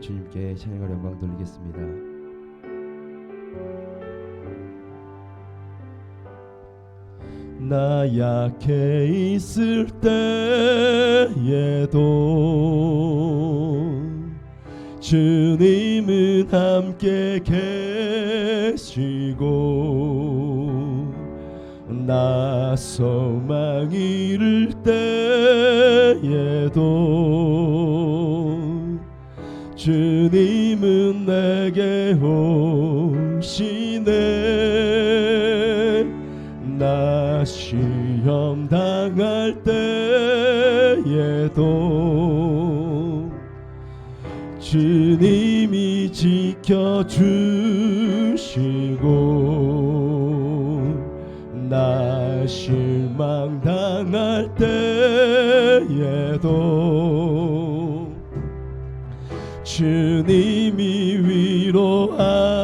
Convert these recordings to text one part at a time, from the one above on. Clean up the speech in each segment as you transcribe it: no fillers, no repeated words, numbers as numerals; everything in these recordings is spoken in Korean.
주님께 찬양과 영광 돌리겠습니다. 나 약해 있을 때에도 주님은 함께 계시고 나 소망 잃을 때에도 주님은 내게 오시네. 나 시험 당할 때에도 주님이 지켜주시고 나 실망 당할 때에도 주님이 위로하시네.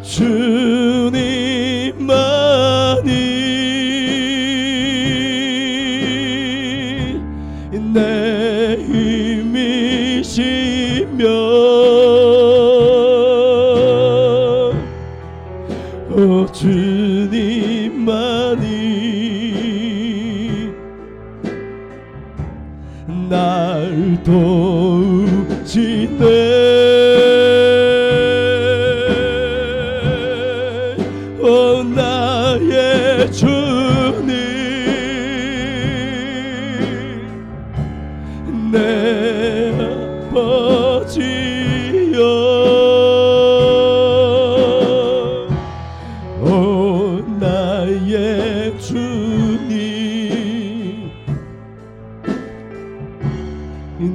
주님만이 내 힘이시며 주님만이 날 도우시네. 오 나의 주님 내 아버지여. 오 나의 주님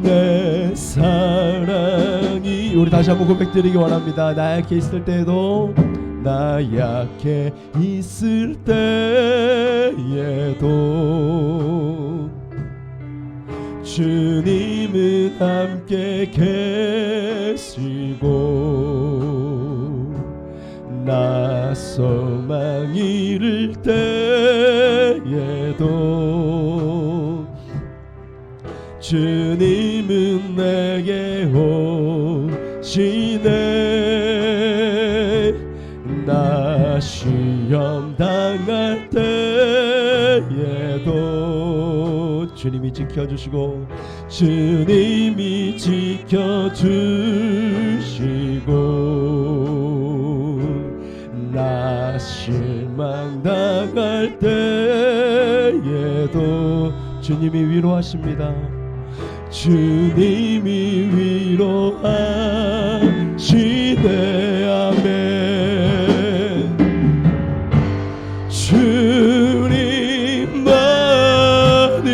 내 사랑이. 우리 다시 한번 고백드리기 원합니다. 나 약해 있을 때에도 나 약해 있을 때에도 주님은 함께 계시고 나 소망 잃을 때에도 주님은 내게 오시네. 나 시험 당할 때에도 주님이 지켜주시고 주님이 지켜주시고 나 실망 당할 때에도 주님이 위로하십니다. 주님이 위로하시네. 아멘. 주님만이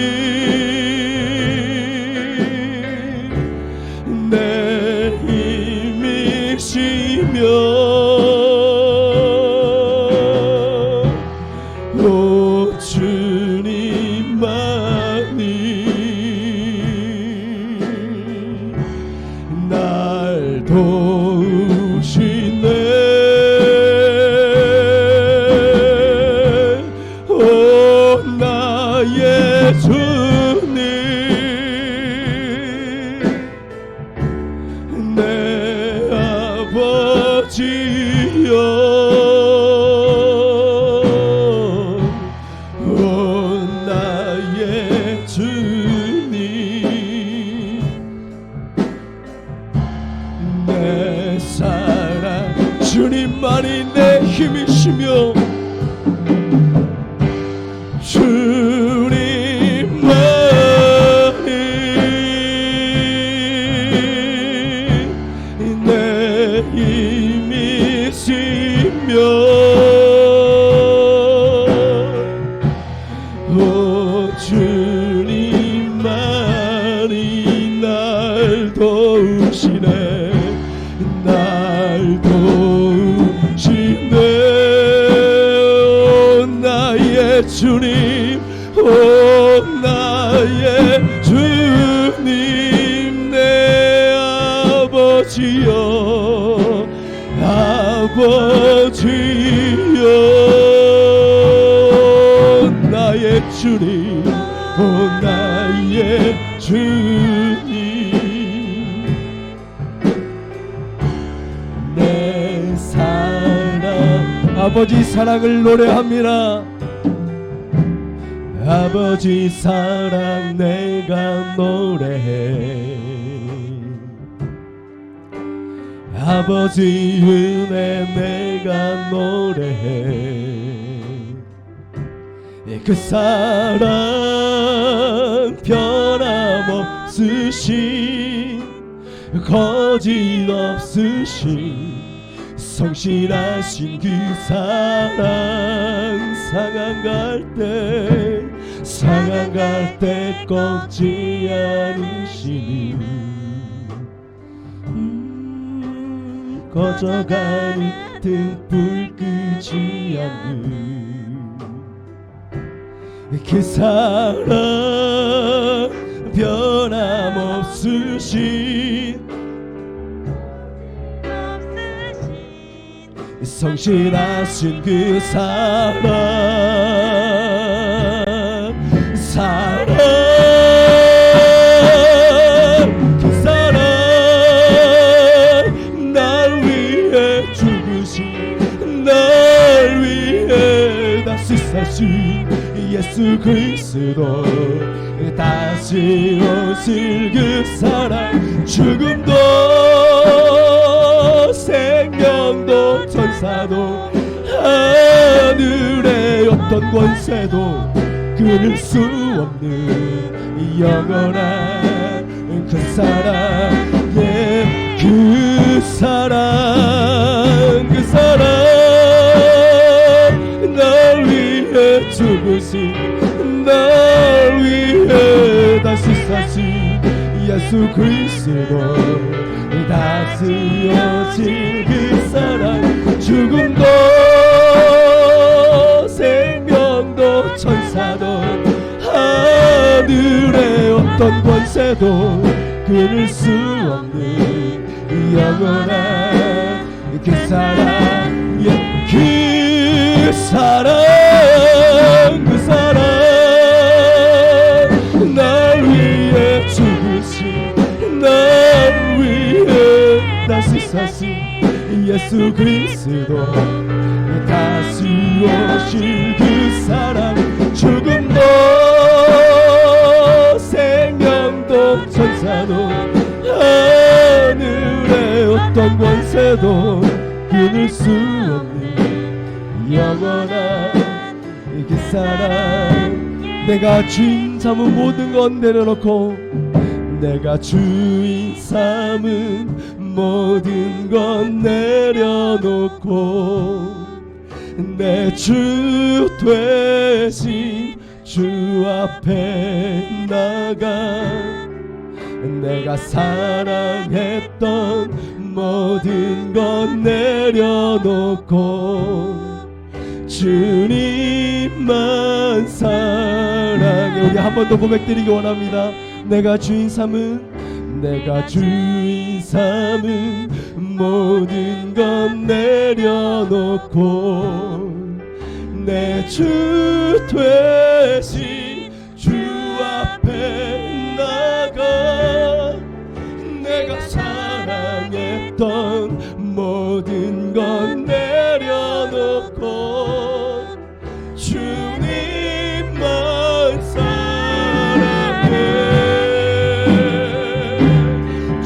내 힘이시며 오 주님만이 날 도우시네. 오 나의 주님 내 아버지여. 오 나의 주님 내 사랑. 주님만이 내 힘이시며 주님만이 내 힘이시며 오 주님만이 날 도우시네. 날 도우시네. 오 나의 주님 오 나의 주님 내 아버지여. 아버지여. 나의 주님 오 나의 주님 내 사랑 아버지 사랑을 노래합니다. 아버지 사랑 내가 노래해 아버지 은혜 내가 노래해 그 사랑 변함없으신 거짓없으신 성실하신 그 사랑 상한 갈 때 꺾지 않으시니 꺼져가는 등불 끄지 않는 그 사랑 변함없으신 성실하신 그 사랑 그 사랑 날 위해 죽으신 날 위해 다시 사신 예수 그리스도 다시 오실 그 사랑 죽음도 생명도 천사도 하늘의 어떤 권세도 끊을 수 없는 영원한 그 사랑 그 사랑 날 위해 죽으신 날 위해 다시 사신 예수 그리스도 다시 오실 그 사랑 죽음도 생명도 천사도 하늘의 어떤 권세도 끊을 수 없는 영원한 그 사랑 그 사랑 날 위해 죽으신 날 위해 다시 사신 예수 그리스도 다시 오실 그 사랑 죽음도 생명도 천사도 하늘의 어떤 권세도 끊을 수 없는 영원한 그 사랑 내가 주인 삼은 모든 건 내려놓고 내가 주인 삼은 모든 건 내려놓고 내 주 되신 주 앞에 나가 내가 사랑했던 모든 건 내려놓고 주님만 사랑해. 우리 한 번 더 고백드리기 원합니다. 내가 주인 삼은 모든 건 내려놓고 내 주 되신 주 앞에 나가 내가 사랑했던 모든 건 내려놓고 주님만 사랑해.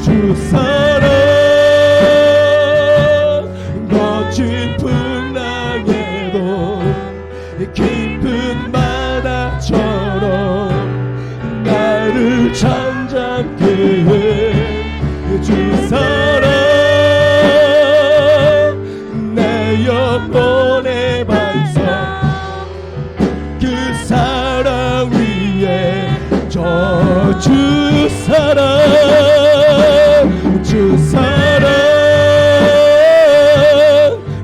주 사랑 거친 풍랑에도 깊은 바다처럼 나를 잠잠케 해. 주 사랑 내 영혼의 반석 그 사랑 위에 저 주 사랑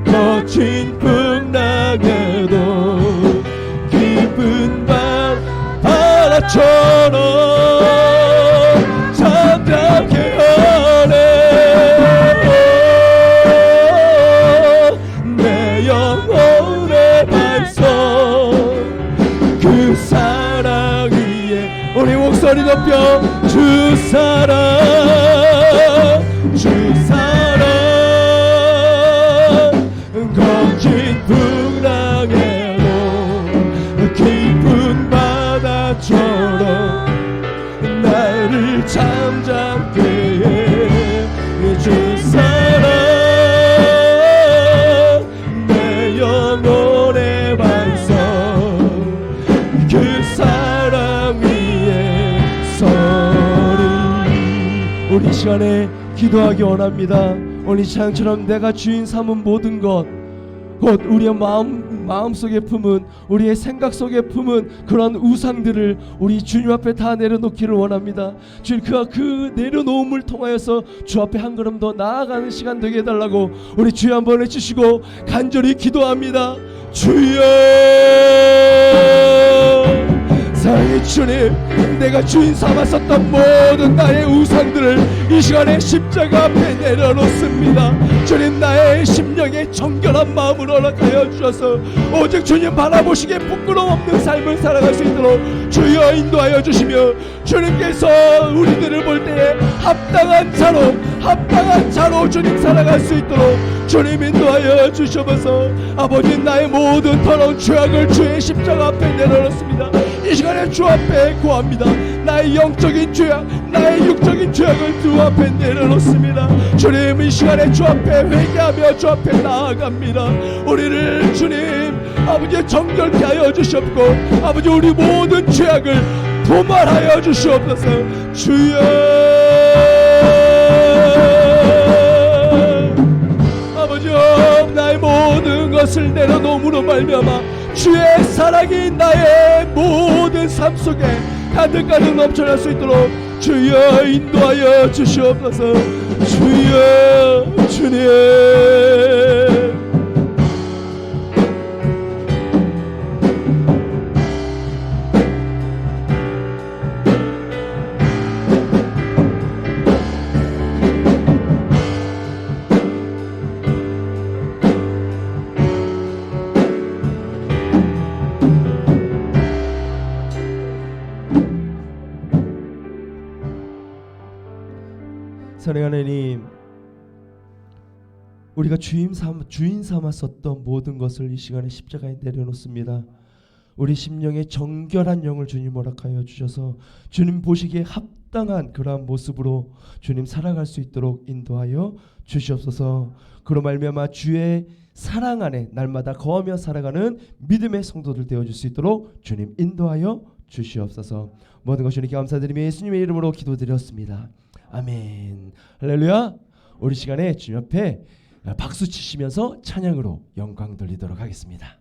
거친 풍랑에도 깊은 바다처럼 잠잠케 하네. 내 영혼의 반석 그 사랑 위에 우리 목소리 높여 주 사랑 주 사랑 거친 풍랑에도 깊은 바다처럼 나를 잠잠게 해 주 사랑 내 영혼의 반석 그 사랑 위에 서리 우리 시간에 기도하기 원합니다. 오늘 시간처럼 내가 주인 삼은 모든 것 곧 우리의 마음속에 품은 우리의 생각 속에 품은 그런 우상들을 우리 주님 앞에 다 내려놓기를 원합니다. 주님 그 내려놓음을 통하여서 주 앞에 한 걸음 더 나아가는 시간 되게 해달라고 우리 주여 한번 해주시고 간절히 기도합니다. 주여 사랑의 주님 내가 주인 삼았었던 모든 나의 우상들을 이 시간에 십자가 앞에 내려놓습니다. 주님 나의 심령에 정결한 마음을 허락하여 주셔서 오직 주님 바라보시기에 부끄러움 없는 삶을 살아갈 수 있도록 주여 인도하여 주시며 주님께서 우리들을 볼 때에 합당한 자로 주님 살아갈 수 있도록 주님 인도하여 주셔서 아버지 나의 모든 더러운 죄악을 주의 십자가 앞에 내려놓습니다. 이 시간에 주 앞에 구합니다. 나의 영적인 죄악 나의 육적인 죄악을 주 앞에 내려놓습니다. 주님 이 시간에 주 앞에 회개하며 주 앞에 나아갑니다. 우리를 주님 아버지 정결케 하여 주시옵고 아버지 우리 모든 죄악을 도말하여 주시옵소서. 주여 아버지 나의 모든 것을 내려놓음으로 말미암아 주의 사랑이 나의 모든 삶 속에 가득가득 넘쳐날 수 있도록 주여 인도하여 주시옵소서. 주여 주님 사랑하는 하나님 우리가 주인 삼았었던 모든 것을 이 시간에 십자가에 내려놓습니다. 우리 심령에 정결한 영을 주님 허락하여 주셔서 주님 보시기에 합당한 그러한 모습으로 주님 살아갈 수 있도록 인도하여 주시옵소서. 그로 말미암아 주의 사랑 안에 날마다 거하며 살아가는 믿음의 성도들 되어줄 수 있도록 주님 인도하여 주시옵소서. 모든 것 주님께 감사드리며 예수님의 이름으로 기도드렸습니다. 아멘. 할렐루야. 우리 시간에 주님 앞에 박수 치시면서 찬양으로 영광 돌리도록 하겠습니다.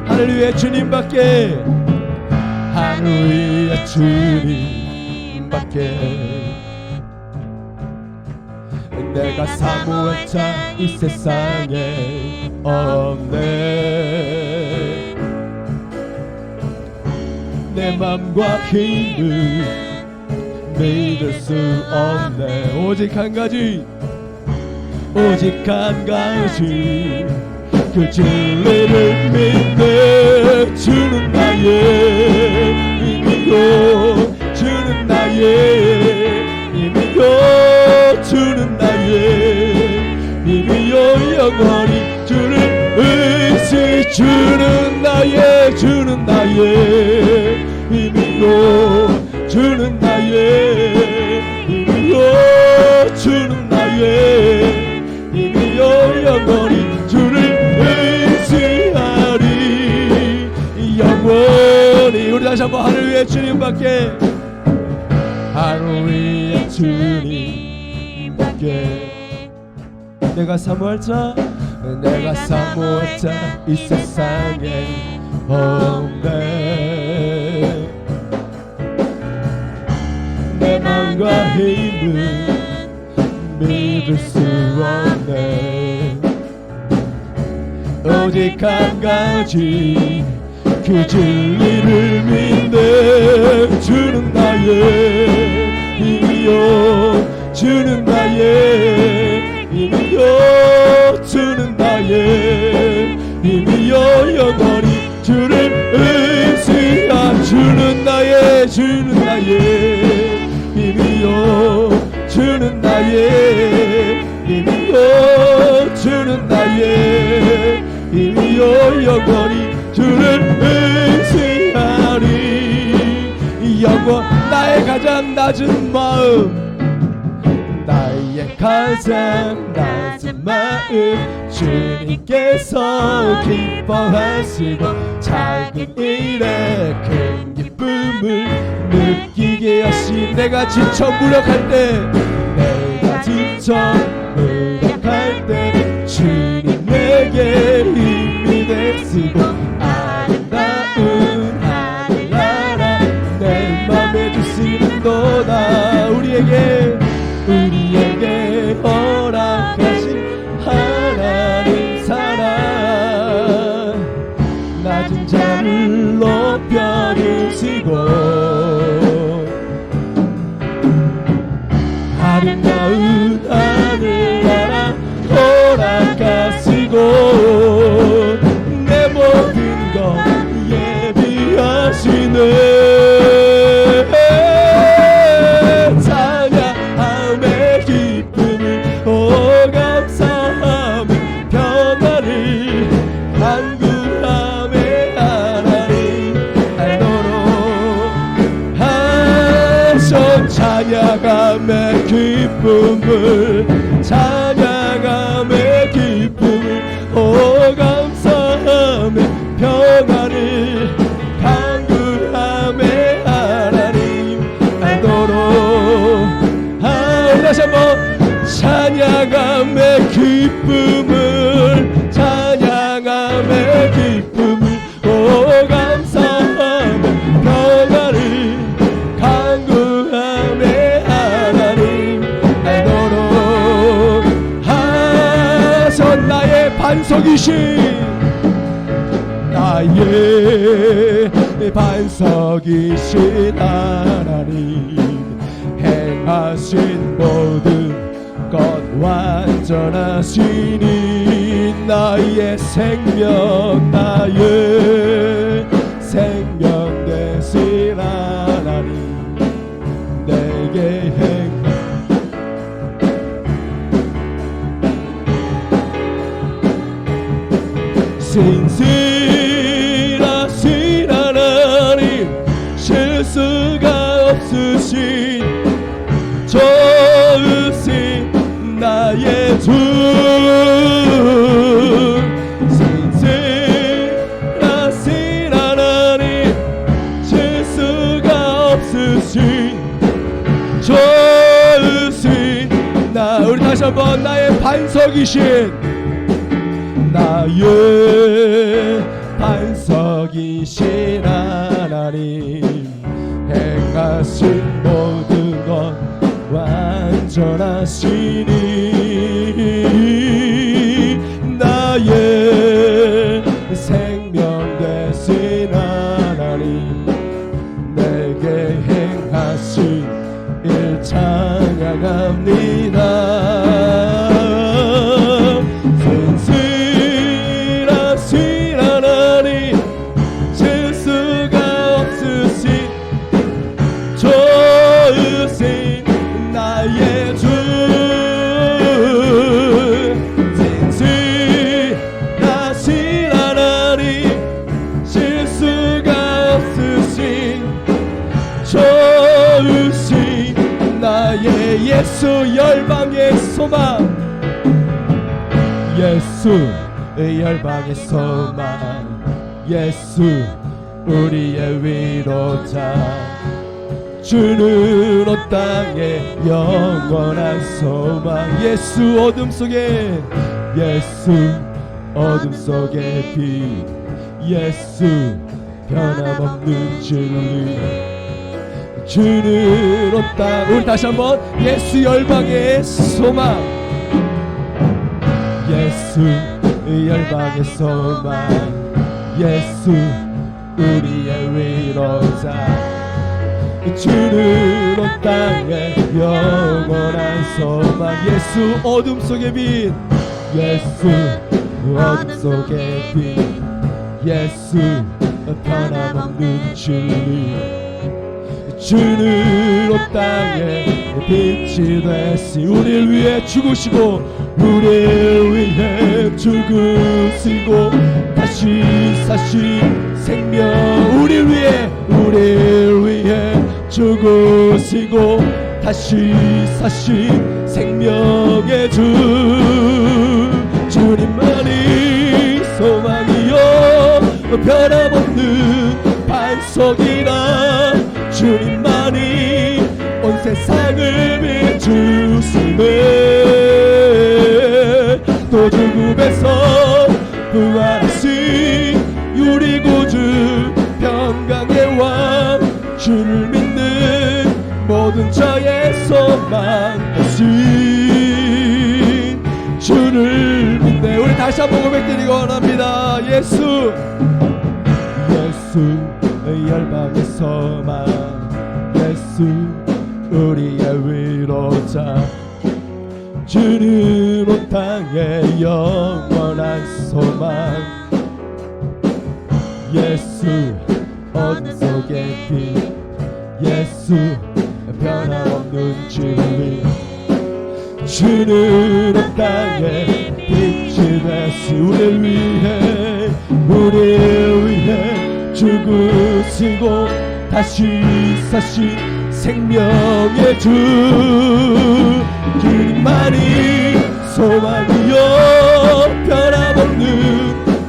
할렐루야. 주님밖에 할렐루야. 주님밖에 내가 사모할 자 이 세상에 없네. 내 맘과 힘을 믿을 수 없네. 오직 한 가지 그 진리를 믿네. 주는 나의 힘이고 주는 나의 힘이고 주는 나의 힘이요 영원히 주를 의지 주는 나의 힘이고 주는 나의 힘이요 주는 나의 힘이요 영원히 주를 의지하리 영원히. 우리 다시 한번 하늘 위에 주님밖에 하늘 위에 주님밖에 내가 사모할 자 이 세상에 없네. 내 맘과 힘을 믿을 수 없네. 오직 한 가지 그 진리를 믿네. 주는 나의 힘이요 주는 나의 힘이여 주는 나의 힘이여 영원히 주를 의지하 주는 나의 힘이여 주는 나의 힘이여 주는 나의 힘이여 영원히 주를 의지하리 영원 나의 가장 낮은 마음 나의 가장 낮은 마음 주님께서 기뻐하시고 작은 일에 큰 기쁨을 느끼게 하시 내가 지쳐 무력할 때 주님 내게 힘이 되시고 아름다운 하늘나라 내 맘에 주시는도다 우리에게 허락하신 하나님 사랑 낮은 자를 높여주시고 아름다운 하늘나라 허락하시고 내 모든 것 예비하시네 찬양함의 기쁨을 감사함의 평안을 간구함의 하나님 알도록 하셔 찬양함의 기쁨을 찬양함의 기쁨을 감사함의 평안을 간구함의 하나님 알도록 다시 한번 찬양함의 기쁨을 찬양함의 기쁨을 감사함의 평안을 간구함의 하나님 알도록 하셔 나의 반석이신 나의 반석이신 하나님 행하신 모든 것 완전하시니 나의 생명 나의 생명 되신 하나님 내게 신실하신 하나님 실수가 없으신 좋으신 나의 주 신실하신 하나님 실수가 없으신 좋으신 나 우리 다시 한번 나의 반석이신 나의 반석이신 하나님 행하신 모든 것 완전하시니 나의 생명 되신 하나님 내게 행하신 일 찬양합니다 신실하신 하나님 실수가 없으신 좋으신 나의 주 진실하신 하나님 실수가 없으신 좋으신 나의 예수 열방의 소망 예수 열방의 소망 예수 우리의 위로자 주는 온 땅에 영원한 소망 예수 어둠 속에 예수 어둠 속의 빛 예수 변함없는 진리 주는 온 땅 우리 다시 한번 예수 열방의 소망 예수 열방의 소망 예수 우리의 위로자 주는 온 땅에 영원한 소망. 예수 어둠 속의 빛, 예수 어둠 속의 빛, 예수 변함없는 진리. 주는 온 땅에 빛이 되시. 우리를 위해 죽으시고 우리를 위해 죽으시고 다시 사신 생명. 우리를 위해 죽으시고 다시 사신 생명의 주. 주님만이 소망이요 변함없는 반석이라. 주님만이 온 세상을 비추시네. 또 죽음에서 부활하신 우리 구주 평강의 왕. 주를 믿는 모든 자의 소망 되신 주를 믿네. 우리 다시 한번 고백드리기 원합니다. 예수 열방의 소망, 예수 우리의 위로자. 주는 온 땅의 영원한 소망. 예수 어둠 속의 빛, 예수 변함없는 진리. 주는 온 땅에 빛이 되시. 우리를 위해 죽으시고 다시 사신 생명의 주. 주님만이 소망이요 변함없는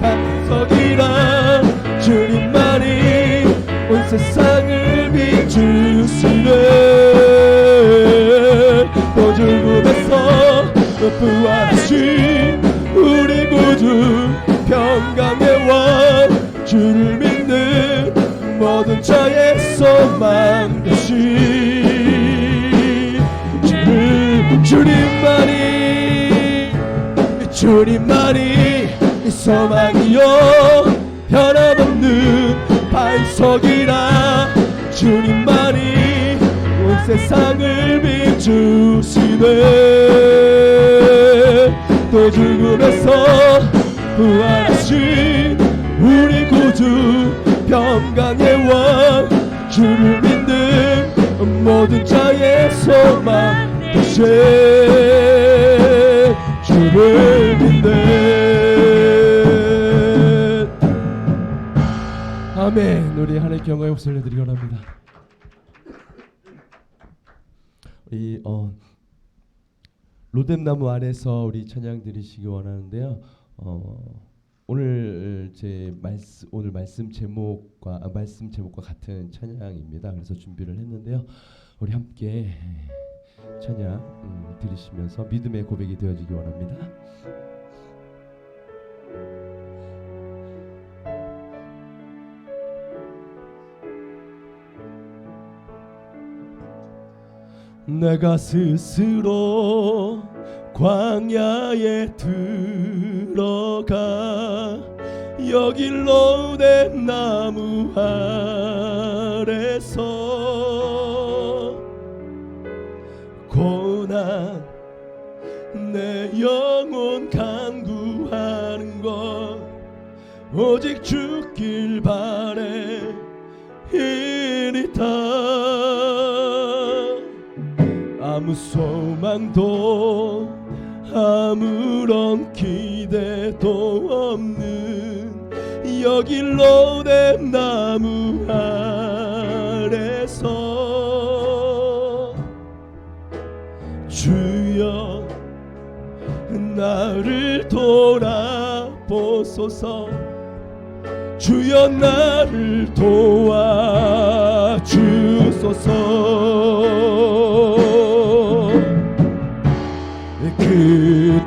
반석이라. 주님만이 온 세상을 비추시네. 또 죽음에서 부활하신 우리 구주 평강의 왕. 주를 믿는 모든 자의 소망 되신 주님만이 소망이요 변함없는 반석이라. 주님만이 온 세상을 비추시네. 또 죽음에서 부활하신 우리 구주 평강의 왕. 주를 믿는 모든 자의 소망 되신 주를 믿는. 아멘. 우리 하나님께 영광의 목소리를 드리기 원합니다. 우리 로뎀나무 안에서 우리 찬양 드리시기 원하는데요. 오늘 오늘 말씀 제목과 같은 찬양입니다. 그래서 준비를 했는데요. 우리 함께 찬양 들으시면서 믿음의 고백이 되어지기 원합니다. 내가 스스로 광야에 들어가 여기 로뎀나무 아래서 고난 내 영혼 간구하는 것 오직 죽길 바래 이리다. 아무 소망도 아무런 기대도 없는 여기 로뎀나무 아래서 주여 나를 돌아보소서. 주여 나를 도와주소서.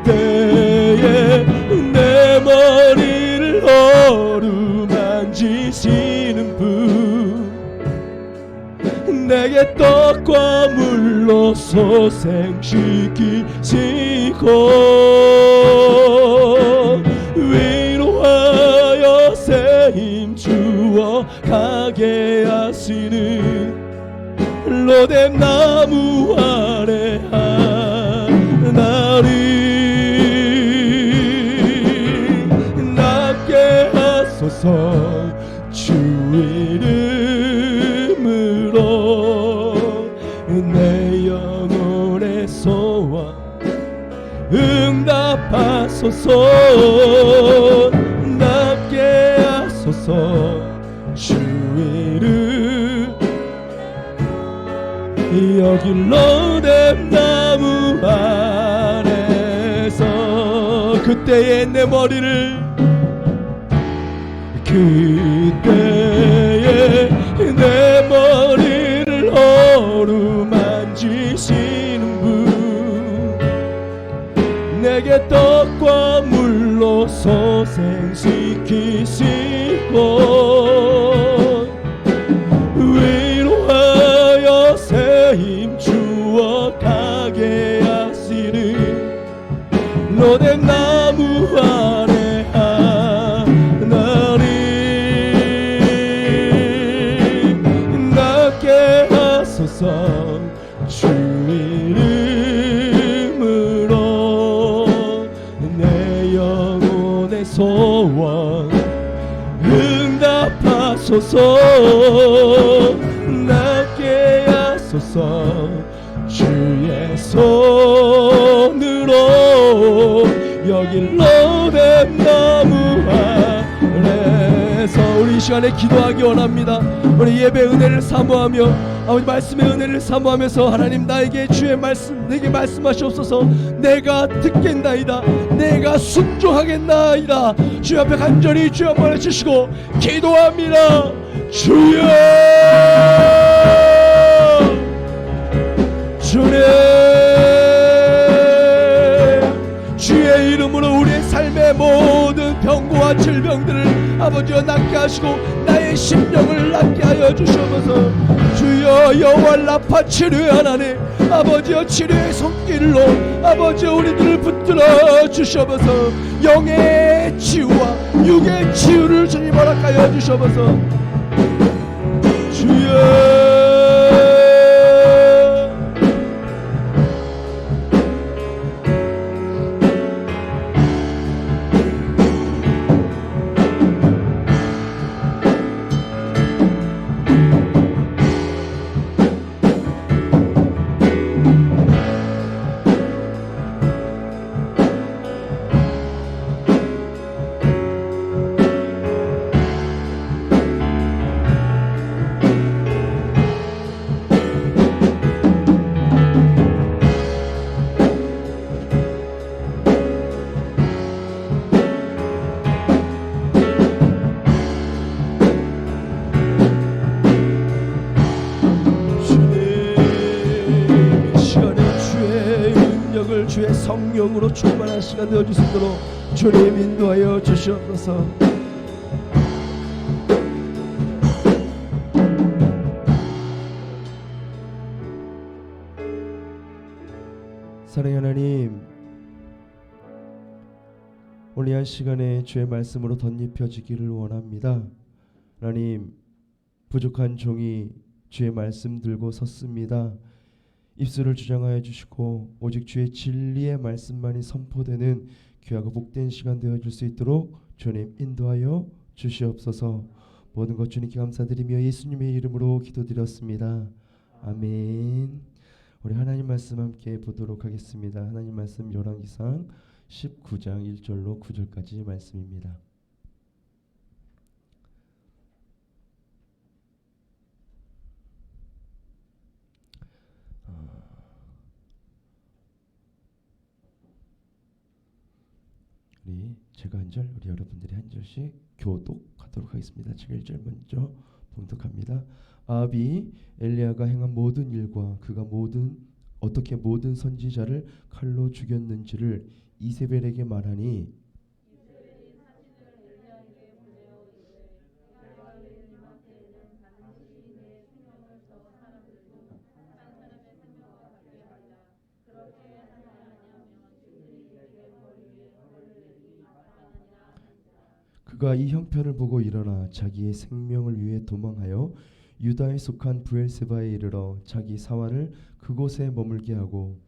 그때에 내 머리를 어루만지시는 분 내게 떡과 물로 소생시키시고 위로하여 새 힘 주어 가게 하시는 로뎀 나무 아래 하나님 낫게 하소서. 주 이름으로 내 영혼의 소원 응답하소서. 낫게 하소서. 주 이름 여기 로뎀 나무 아래서 그때의 내 머리를 그때의 내 머리를 어루만지시는 분 내게 떡과 물로 소생시키시고 위로하여 새 힘 주어 가게 하시는 로뎀 나무 아래 하나님 낫게 하소서. 주 이름으로 내 영혼의 소원 응답하소서. 낫게 하소서. 주의 손으로 여기 로뎀 나무 아래서 우리 이 시간에 기도하기 원합니다. 우리 예배 은혜를 사모하며 아버지 말씀의 은혜를 사모하면서 하나님 나에게 주의 말씀 내게 말씀하시옵소서. 내가 듣겠나이다. 내가 순종하겠나이다. 주 앞에 간절히 주여 말해주시고 기도합니다. 주여 주님 주의 이름으로 우리의 삶의 모든 병고와 질병들을 아버지여 낫게 하시고 나의 심령을 낫게 하여 주시옵소서. 주여 여호와 라파 치료의 하나님 아버지여 치료의 손길로 아버지여 우리들을 붙들어 주시옵소서. 영의 치유와 육의 치유를 주님 허락하여 주시옵소서. 주여 주의 성령으로 충만한 시간 되어줄 수 있도록 주님 인도하여 주시옵소서. 사랑의 하나님, 오늘 한 시간에 주의 말씀으로 덧입혀지기를 원합니다. 하나님, 부족한 종이 주의 말씀 들고 섰습니다. 입술을 주장하여 주시고 오직 주의 진리의 말씀만이 선포되는 귀하고 복된 시간 되어줄 수 있도록 주님 인도하여 주시옵소서. 모든 것 주님께 감사드리며 예수님의 이름으로 기도드렸습니다. 아멘. 우리 하나님 말씀 함께 보도록 하겠습니다. 하나님 말씀 열왕기상 19장 1절로 9절까지 말씀입니다. 제가 한 절, 우리 여러분들이 한 절씩 교독하도록 하겠습니다. 제가 1절 먼저 봉독합니다. 아합이 엘리야가 행한 모든 일과 그가 어떻게 모든 선지자를 칼로 죽였는지를 이세벨에게 말하니 그가 이 형편을 보고 일어나 자기의 생명을 위해 도망하여 유다에 속한 브엘세바에 이르러 자기 사환을 그곳에 머물게 하고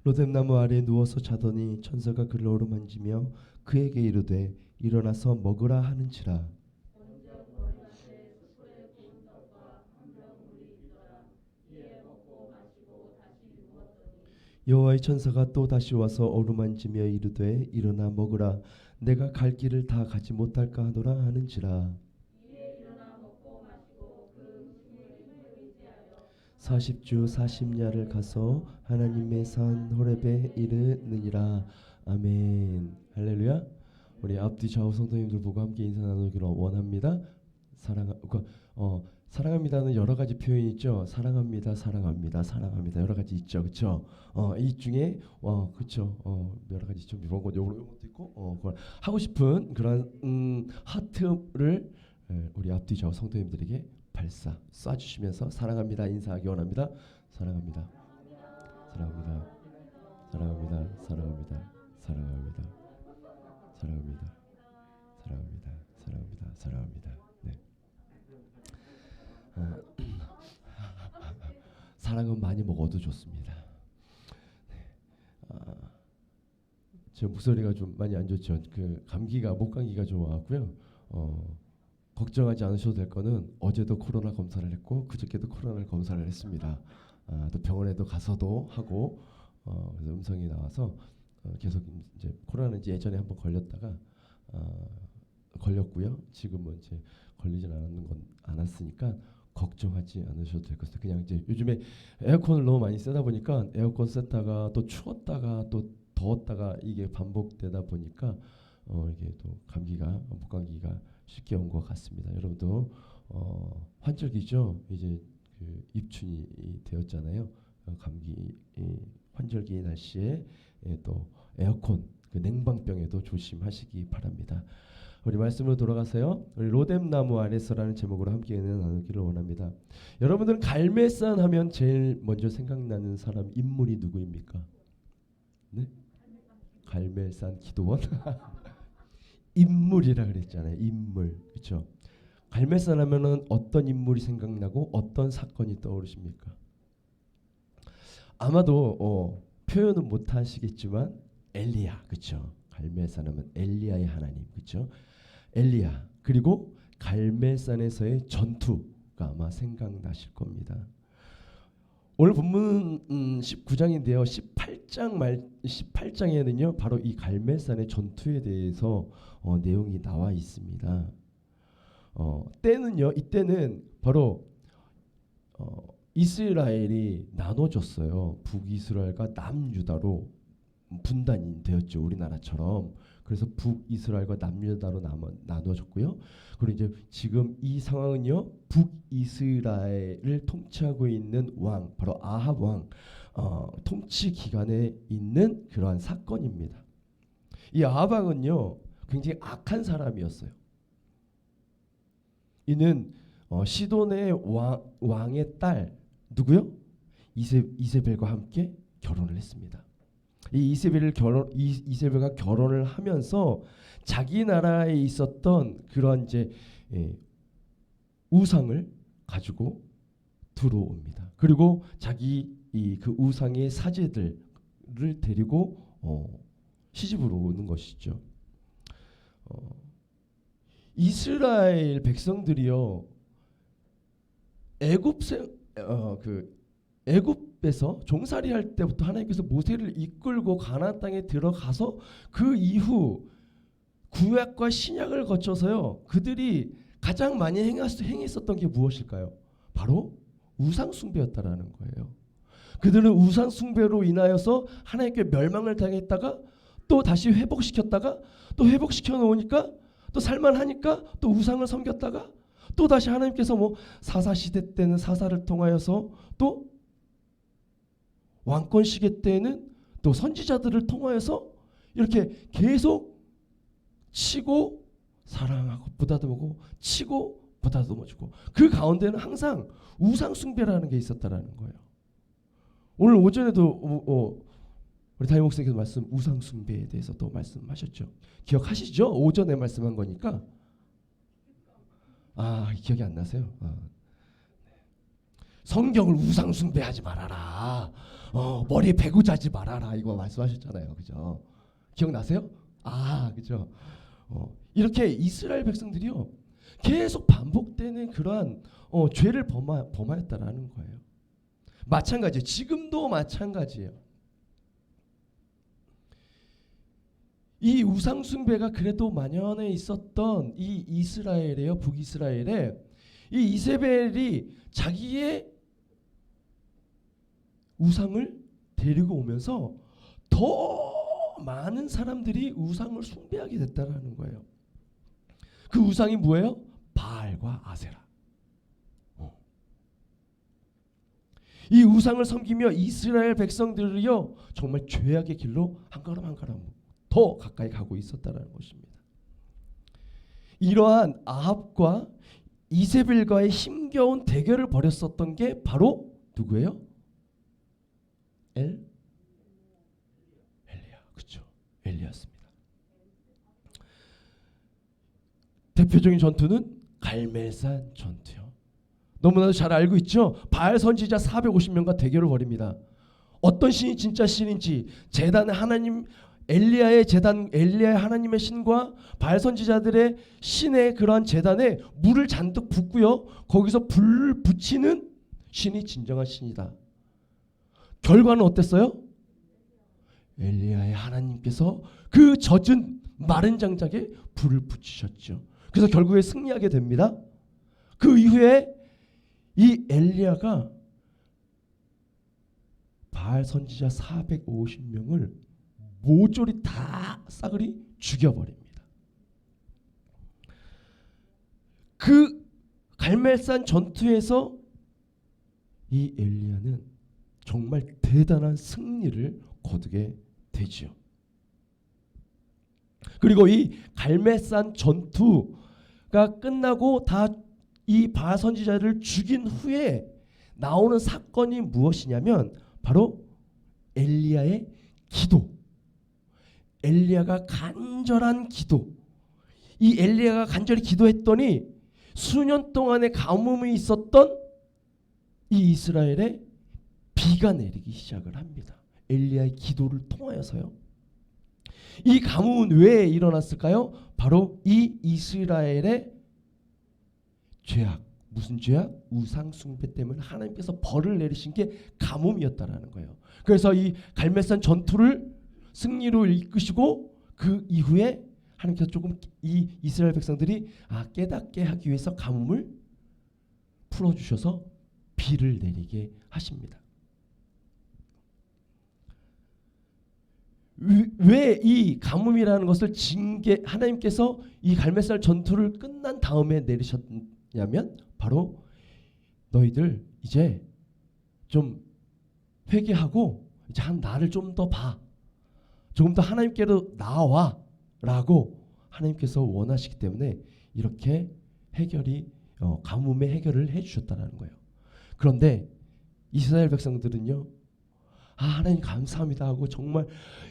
로뎀나무 아래에 누워서 자더니 천사가 그를 어루만지며 그에게 이르되 일어나서 먹으라 하는지라. 여호와의 천사가 또 다시 와서 어루만지며 이르되 일어나 먹으라. 내가 갈 길을 다 가지 못할까 하노라 하는지라. 40주 40야를 가서 하나님의 산 호렙에 이르느니라. 아멘. 할렐루야. 우리 앞뒤 좌우 성도님들 보고 함께 인사 나누기를 원합니다. 사랑합니다는 여러 가지 표현이 있죠. 사랑합니다, 사랑합니다, 사랑합니다. 여러 가지 있죠, 그렇죠? 이 중에 그렇죠. 여러 가지 좀 이런 것도 있고, 그걸 하고 싶은 그런 하트를 우리 앞뒤 좌우 성도님들에게 발사 쏴주시면서 사랑합니다 인사하기 원합니다. 사랑합니다, 사랑합니다, 사랑합니다, 사랑합니다, 사랑합니다, 사랑합니다, 사랑합니다, 사랑합니다, 사랑합니다. 네. 사랑은 많이 먹어도 좋습니다. 네. 제 목소리가 좀 많이 안 좋죠. 그 목감기가 좀 와갖고요. 걱정하지 않으셔도 될 거는 어제도 코로나 검사를 했고 그저께도 코로나 검사를 했습니다. 또 병원에도 가서도 하고 그래서 음성이 나와서 계속 이제 코로나는 이제 예전에 한번 걸렸다가 걸렸고요. 지금은 이제 걸리진 않았으니까 걱정하지 않으셔도 될 것 같아요. 그냥 이제 요즘에 에어컨을 너무 많이 쓰다 보니까 에어컨 쐈다가 또 추웠다가 또 더웠다가 이게 반복되다 보니까 이게 또 목감기가 쉽게 온 것 같습니다. 여러분도 환절기죠. 이제 그 입춘이 되었잖아요. 환절기 날씨에 또 에어컨 그 냉방병에도 조심하시기 바랍니다. 우리 말씀으로 돌아가세요. 우리 로뎀나무 아래서라는 제목으로 함께 나누기를 원합니다. 여러분들은 갈멜산 하면 제일 먼저 생각나는 사람 인물이 누구입니까? 네? 갈멜산 기도원? 인물이라 그랬잖아요. 인물. 그렇죠? 갈멜산 하면은 어떤 인물이 생각나고 어떤 사건이 떠오르십니까? 아마도 표현은 못 하시겠지만 엘리야. 그렇죠? 갈멜산 하면 엘리야의 하나님. 그렇죠? 엘리야. 그리고 갈멜산에서의 전투가 아마 생각나실 겁니다. 오늘 본문 19장인데요. 18장에는요. 바로 이 갈멜산의 전투에 대해서 내용이 나와 있습니다. 이때는 바로 이스라엘이 나눠졌어요. 북이스라엘과 남유다로 분단이 되었죠. 우리나라처럼. 그래서 북이스라엘과 남유다로 나눠졌고요. 그리고 이제 지금 이 상황은요. 북이스라엘을 통치하고 있는 왕, 바로 아합 왕 통치 기간에 있는 그러한 사건입니다. 이 아합 왕은요. 굉장히 악한 사람이었어요. 이는 시돈의 왕의 딸 누구요? 이세벨과 함께 결혼을 했습니다. 이 이세벨과 결혼을 하면서 자기 나라에 있었던 그런 이제 우상을 가지고 들어옵니다. 그리고 자기 그 우상의 사제들을 데리고 시집으로 오는 것이죠. 이스라엘 백성들이요 애굽에서 종살이 할 때부터 하나님께서 모세를 이끌고 가나안 땅에 들어가서 그 이후 구약과 신약을 거쳐서요 그들이 가장 많이 행했었던 게 무엇일까요? 바로 우상 숭배였다라는 거예요. 그들은 우상 숭배로 인하여서 하나님께 멸망을 당했다가 또 다시 회복시켰다가 또 회복시켜 놓으니까 또 살만하니까 또 우상을 섬겼다가 또 다시 하나님께서 사사 시대 때는 사사를 통하여서 또 왕권 시대 때는 또 선지자들을 통하여서 이렇게 계속 치고 사랑하고 보다듬고 치고 보다 넘어지고 그 가운데는 항상 우상 숭배라는 게 있었다라는 거예요. 오늘 오전에도 우리 담임 목사님께서 말씀 우상 숭배에 대해서 또 말씀하셨죠. 기억하시죠? 오전에 말씀한 거니까. 기억이 안 나세요? 성경을 우상 숭배하지 말아라. 머리에 배고 자지 말아라. 이거 말씀하셨잖아요. 그죠? 기억나세요? 그죠? 이렇게 이스라엘 백성들이요. 계속 반복되는 그러한 죄를 범하였다라는 거예요. 마찬가지예요. 지금도 마찬가지예요. 이 우상 숭배가 그래도 만연해 있었던 이 이스라엘이에요. 북이스라엘에 이 이세벨이 자기의 우상을 데리고 오면서 더 많은 사람들이 우상을 숭배하게 됐다라는 거예요. 그 우상이 뭐예요? 바알과 아세라. 이 우상을 섬기며 이스라엘 백성들이요 정말 죄악의 길로 한 걸음 한 걸음 더 가까이 가고 있었다는 것입니다. 이러한 아합과 이세벨과의 힘겨운 대결을 벌였었던 게 바로 누구예요? 엘리야, 그렇죠? 엘리야였습니다. 대표적인 전투는 갈멜산 전투요. 너무나도 잘 알고 있죠? 바알 선지자 450명과 대결을 벌입니다. 어떤 신이 진짜 신인지 제단의 하나님 엘리야의 제단 엘리야의 하나님의 신과 바알 선지자들의 신의 그러한 제단에 물을 잔뜩 붓고요. 거기서 불을 붙이는 신이 진정한 신이다. 결과는 어땠어요? 엘리야의 하나님께서 그 젖은 마른 장작에 불을 붙이셨죠. 그래서 결국에 승리하게 됩니다. 그 이후에 이 엘리야가 바알 선지자 450명을 모조리 다 싸그리 죽여버립니다. 그 갈멜산 전투에서 이 엘리야는 정말 대단한 승리를 거두게 되지요. 그리고 이 갈멜산 전투가 끝나고 다 이 바알 선지자를 죽인 후에 나오는 사건이 무엇이냐면 바로 엘리야의 기도. 엘리야가 간절한 기도. 이 엘리야가 간절히 기도했더니 수년 동안의 가뭄이 있었던 이 이스라엘에 비가 내리기 시작을 합니다. 엘리야의 기도를 통하여서요. 이 가뭄은 왜 일어났을까요? 바로 이 이스라엘의 죄악. 무슨 죄악? 우상 숭배 때문에 하나님께서 벌을 내리신 게 가뭄이었다라는 거예요. 그래서 이 갈멜산 전투를 승리로 이끄시고 그 이후에 하나님께서 조금 이 이스라엘 백성들이 깨닫게 하기 위해서 가뭄을 풀어주셔서 비를 내리게 하십니다. 왜 이 가뭄이라는 것을 징계 하나님께서 이 갈멜산 전투를 끝난 다음에 내리셨냐면 바로 너희들 이제 좀 회개하고 이제 나를 좀 더 봐. 조금 더 하나님께로 나와 라고 하나님께서 원하시기 때문에 이렇게 가뭄의 해결을 해주셨다는 거예요. 그런데 이스라엘 백성들은요, 하나님 감사합니다 하고 정말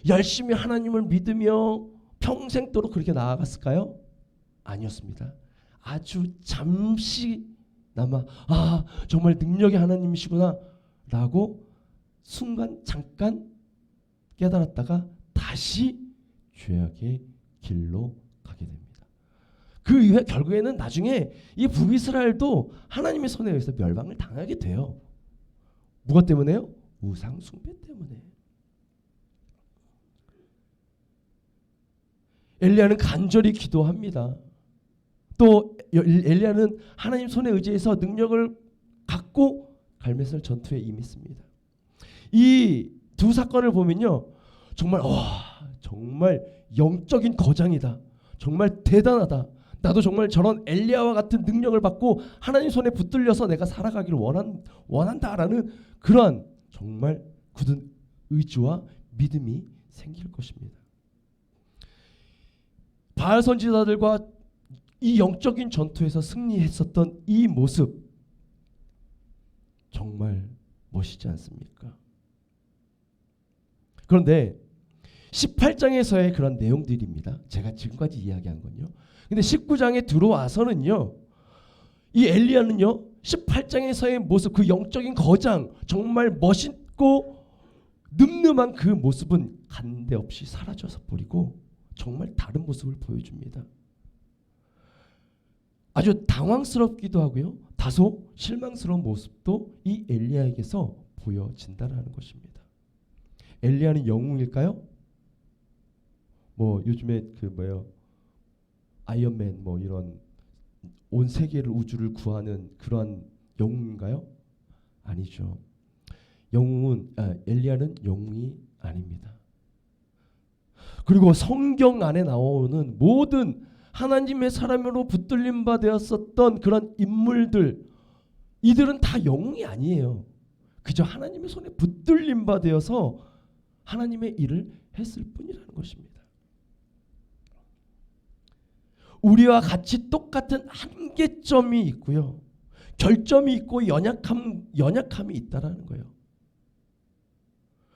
열심히 하나님을 믿으며 평생도록 그렇게 나아갔을까요? 아니었습니다. 아주 잠시나마 정말 능력의 하나님이시구나 라고 순간 잠깐 깨달았다가 다시 죄악의 길로 가게 됩니다. 그 이후에 결국에는 나중에 이 북이스라엘도 하나님의 손에 의해서 멸망을 당하게 돼요. 무엇 때문에요? 우상 숭배 때문에. 엘리야는 간절히 기도합니다. 또 엘리야는 하나님 손에 의지해서 능력을 갖고 갈멜산 전투에 임했습니다. 이 두 사건을 보면요, 정말 영적인 거장이다. 정말 대단하다. 나도 정말 저런 엘리야와 같은 능력을 받고 하나님 손에 붙들려서 내가 살아가기를 원한다라는 그러한 정말 굳은 의지와 믿음이 생길 것입니다. 바알 선지자들과 이 영적인 전투에서 승리했었던 이 모습 정말 멋있지 않습니까? 그런데 18장에서의 그런 내용들입니다. 제가 지금까지 이야기한 건요. 근데 19장에 들어와서는요. 이 엘리야는요. 18장에서의 모습, 그 영적인 거장, 정말 멋있고 늠름한 그 모습은 간데없이 사라져서 버리고 정말 다른 모습을 보여줍니다. 아주 당황스럽기도 하고요. 다소 실망스러운 모습도 이 엘리야에게서 보여진다는 것입니다. 엘리야는 영웅일까요? 뭐 요즘에 그 뭐예요? 아이언맨 뭐 이런 온 세계를 우주를 구하는 그러한 영웅인가요? 아니죠. 엘리야는 영웅이 아닙니다. 그리고 성경 안에 나오는 모든 하나님의 사람으로 붙들림 바 되었었던 그런 인물들, 이들은 다 영웅이 아니에요. 그저 하나님의 손에 붙들림 바 되어서 하나님의 일을 했을 뿐이라는 것입니다. 우리와 같이 똑같은 한계점이 있고요. 결점이 있고 연약함이 있다라는 거예요.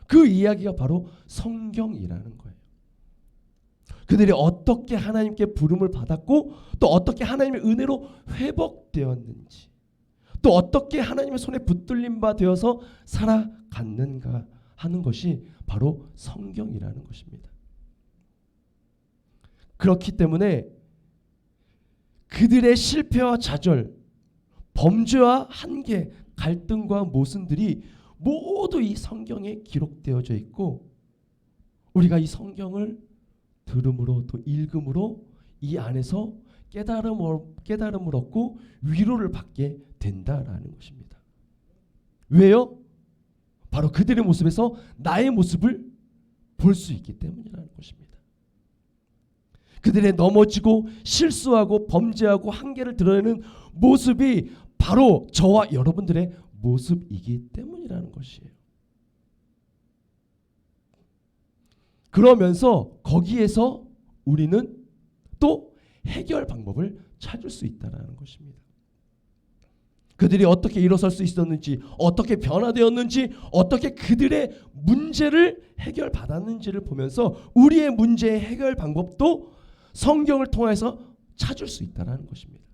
그 이야기가 바로 성경이라는 거예요. 그들이 어떻게 하나님께 부름을 받았고 또 어떻게 하나님의 은혜로 회복되었는지 또 어떻게 하나님의 손에 붙들림 바 되어서 살아갔는가 하는 것이 바로 성경이라는 것입니다. 그렇기 때문에 그들의 실패와 좌절, 범죄와 한계, 갈등과 모순들이 모두 이 성경에 기록되어져 있고 우리가 이 성경을 들음으로 또 읽음으로 이 안에서 깨달음을 얻고 위로를 받게 된다라는 것입니다. 왜요? 바로 그들의 모습에서 나의 모습을 볼 수 있기 때문이라는 것입니다. 그들의 넘어지고 실수하고 범죄하고 한계를 드러내는 모습이 바로 저와 여러분들의 모습이기 때문이라는 것이에요. 그러면서 거기에서 우리는 또 해결 방법을 찾을 수 있다는 것입니다. 그들이 어떻게 일어설 수 있었는지, 어떻게 변화되었는지, 어떻게 그들의 문제를 해결받았는지를 보면서 우리의 문제의 해결 방법도 성경을 통해서 찾을 수 있다는 것입니다.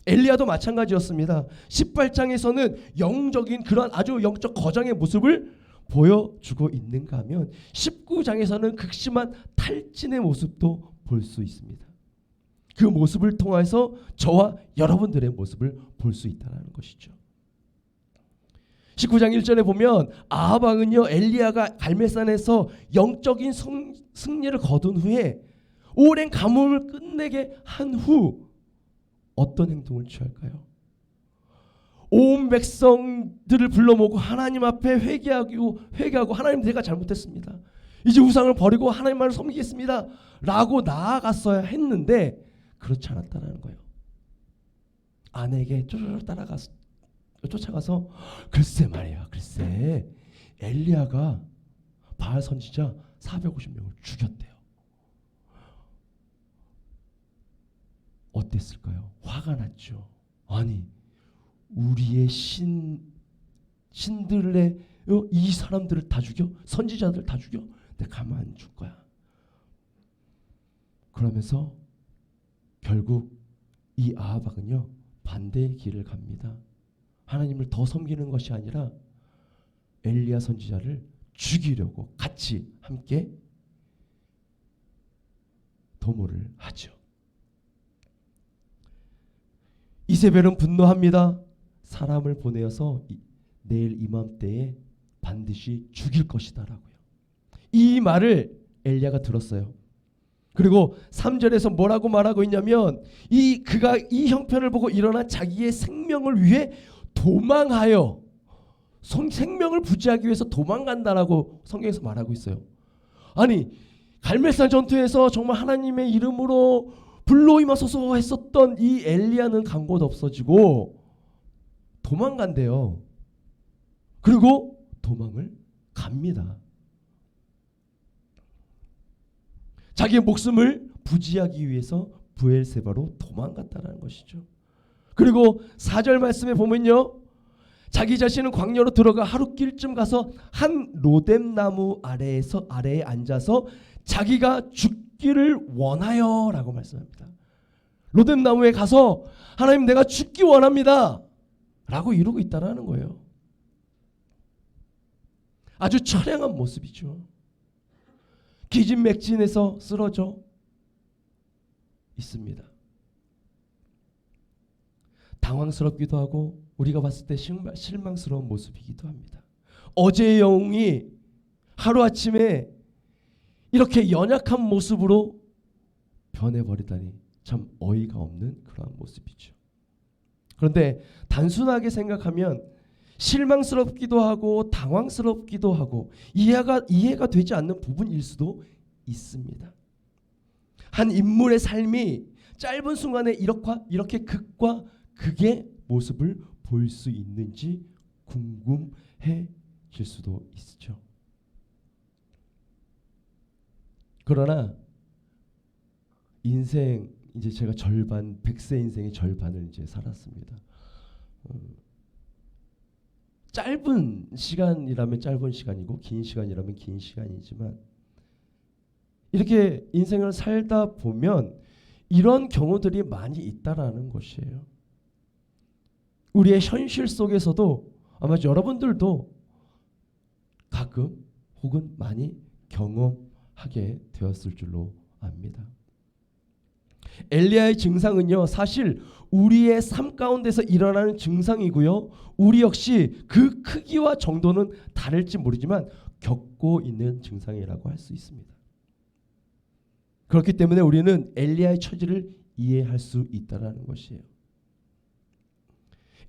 엘리야도 마찬가지였습니다. 18장에서는 영적인 그런 아주 영적 거장의 모습을 보여주고 있는가 하면 19장에서는 극심한 탈진의 모습도 볼 수 있습니다. 그 모습을 통해서 저와 여러분들의 모습을 볼 수 있다는 것이죠. 19장 1절에 보면 아합 왕은요 엘리야가 갈멜산에서 영적인 승리를 거둔 후에 오랜 가뭄을 끝내게 한 후 어떤 행동을 취할까요? 온 백성들을 불러 모으고 하나님 앞에 회개하고 하나님 내가 잘못했습니다. 이제 우상을 버리고 하나님만을 섬기겠습니다. 라고 나아갔어야 했는데 그렇지 않았다는 거예요. 아내에게 쪼르르 쫓아가서 글쎄 말이야. 글쎄 엘리야가 바알 선지자 450명을 죽였대요. 어땠을까요? 화가 났죠. 아니 우리의 신들의 이 사람들을 다 죽여? 선지자들 다 죽여? 내가 가만 안 둘 거야. 그러면서 결국 이 아합 왕은요 반대의 길을 갑니다. 하나님을 더 섬기는 것이 아니라 엘리야 선지자를 죽이려고 같이 함께 도모를 하죠. 이세벨은 분노합니다. 사람을 보내어서 내일 이맘때에 반드시 죽일 것이다라고요. 이 말을 엘리야가 들었어요. 그리고 3절에서 뭐라고 말하고 있냐면 그가 이 형편을 보고 일어나 자기의 생명을 위해 도망하여 생명을 부지하기 위해서 도망간다라고 성경에서 말하고 있어요. 아니 갈멜산 전투에서 정말 하나님의 이름으로 불로 임하소서 했었던 이 엘리야는 간 곳 없어지고 도망간대요. 그리고 도망을 갑니다. 자기의 목숨을 부지하기 위해서 브엘세바로 도망갔다는 것이죠. 그리고 4절 말씀에 보면요, 자기 자신은 광야로 들어가 하루길쯤 가서 한 로뎀나무 아래에 앉아서 자기가 죽기를 원하여라고 말씀합니다. 로뎀나무에 가서 하나님 내가 죽기 원합니다 라고 이러고 있다라는 거예요. 아주 처량한 모습이죠. 기진맥진해서 쓰러져 있습니다. 당황스럽기도 하고 우리가 봤을 때 실망스러운 모습이기도 합니다. 어제의 영웅이 하루아침에 이렇게 연약한 모습으로 변해버리다니 참 어이가 없는 그러한 모습이죠. 그런데 단순하게 생각하면 실망스럽기도 하고 당황스럽기도 하고 이해가 되지 않는 부분일 수도 있습니다. 한 인물의 삶이 짧은 순간에 이렇게 극과 극의 모습을 볼 수 있는지 궁금해질 수도 있죠. 그러나 인생 이제 제가 100세 인생의 절반을 이제 살았습니다. 짧은 시간이라면 짧은 시간이고 긴 시간이라면 긴 시간이지만 이렇게 인생을 살다 보면 이런 경우들이 많이 있다라는 것이에요. 우리의 현실 속에서도 아마 여러분들도 가끔 혹은 많이 경험하게 되었을 줄로 압니다. 엘리야의 증상은요, 사실 우리의 삶 가운데서 일어나는 증상이고요, 우리 역시 그 크기와 정도는 다를지 모르지만 겪고 있는 증상이라고 할 수 있습니다. 그렇기 때문에 우리는 엘리야의 처지를 이해할 수 있다는 것이에요.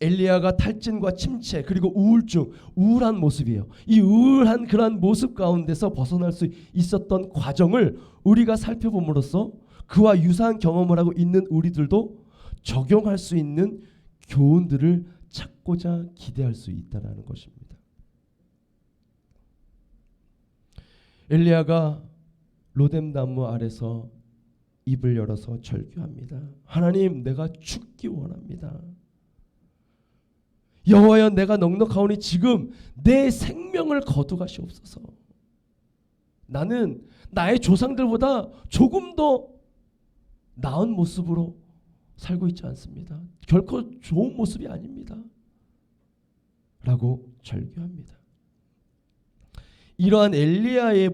엘리야가 탈진과 침체 그리고 우울증, 우울한 모습이에요. 이 우울한 그러한 모습 가운데서 벗어날 수 있었던 과정을 우리가 살펴봄으로써 그와 유사한 경험을 하고 있는 우리들도 적용할 수 있는 교훈들을 찾고자 기대할 수 있다는 것입니다. 엘리야가 로뎀나무 아래서 입을 열어서 절규합니다. 하나님, 내가 죽기 원합니다. 여호와여, 내가 넉넉하오니 지금 내 생명을 거두가시옵소서. 나는 나의 조상들보다 조금 더 나은 모습으로 살고 있지 않습니다. 결코 좋은 모습이 아닙니다. 라고 절규합니다. 이러한 엘리야의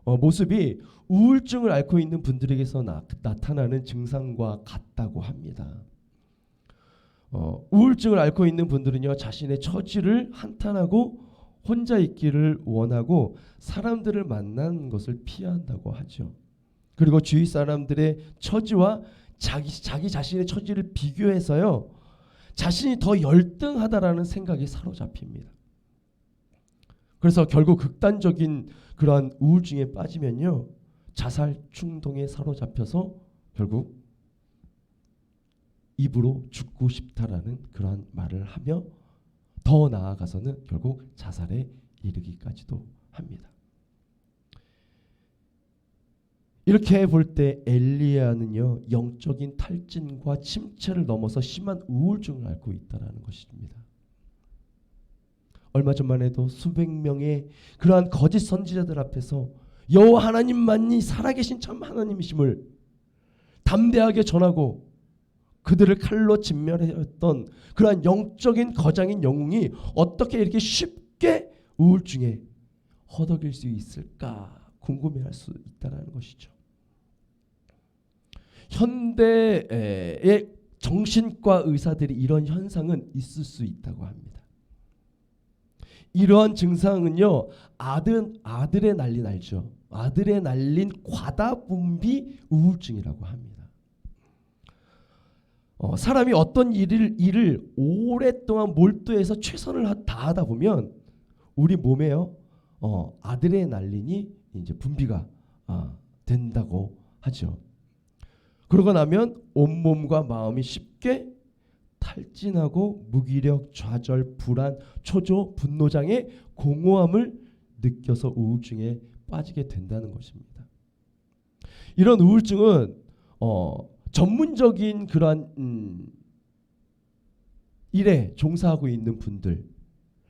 모습이 우울증을 앓고 있는 분들에게서 나타나는 증상과 같다고 합니다. 우울증을 앓고 있는 분들은요, 자신의 처지를 한탄하고 혼자 있기를 원하고 사람들을 만나는 것을 피한다고 하죠. 그리고 주위 사람들의 처지와 자기 자신의 처지를 비교해서요, 자신이 더 열등하다라는 생각이 사로잡힙니다. 그래서 결국 극단적인 그러한 우울증에 빠지면요, 자살 충동에 사로잡혀서 결국 입으로 죽고 싶다라는 그러한 말을 하며 더 나아가서는 결국 자살에 이르기까지도 합니다. 이렇게 볼 때 엘리야는요, 영적인 탈진과 침체를 넘어서 심한 우울증을 앓고 있다는 것입니다. 얼마 전만 해도 수백 명의 그러한 거짓 선지자들 앞에서 여호와 하나님만이 살아계신 참 하나님이심을 담대하게 전하고 그들을 칼로 진멸했던 그러한 영적인 거장인 영웅이 어떻게 이렇게 쉽게 우울증에 허덕일 수 있을까 궁금해할 수 있다는 것이죠. 현대의 정신과 의사들이 이런 현상은 있을 수 있다고 합니다. 이러한 증상은요, 아들의 난리 알죠? 아들의 날린 과다분비 우울증이라고 합니다. 사람이 어떤 일을 오랫동안 몰두해서 최선을 다하다 보면 우리 몸에요, 아드레날린이 이제 분비가 된다고 하죠. 그러고 나면 온몸과 마음이 쉽게 탈진하고 무기력, 좌절, 불안, 초조, 분노장애, 공허함을 느껴서 우울증에 빠지게 된다는 것입니다. 이런 우울증은 전문적인 그러한 일에 종사하고 있는 분들,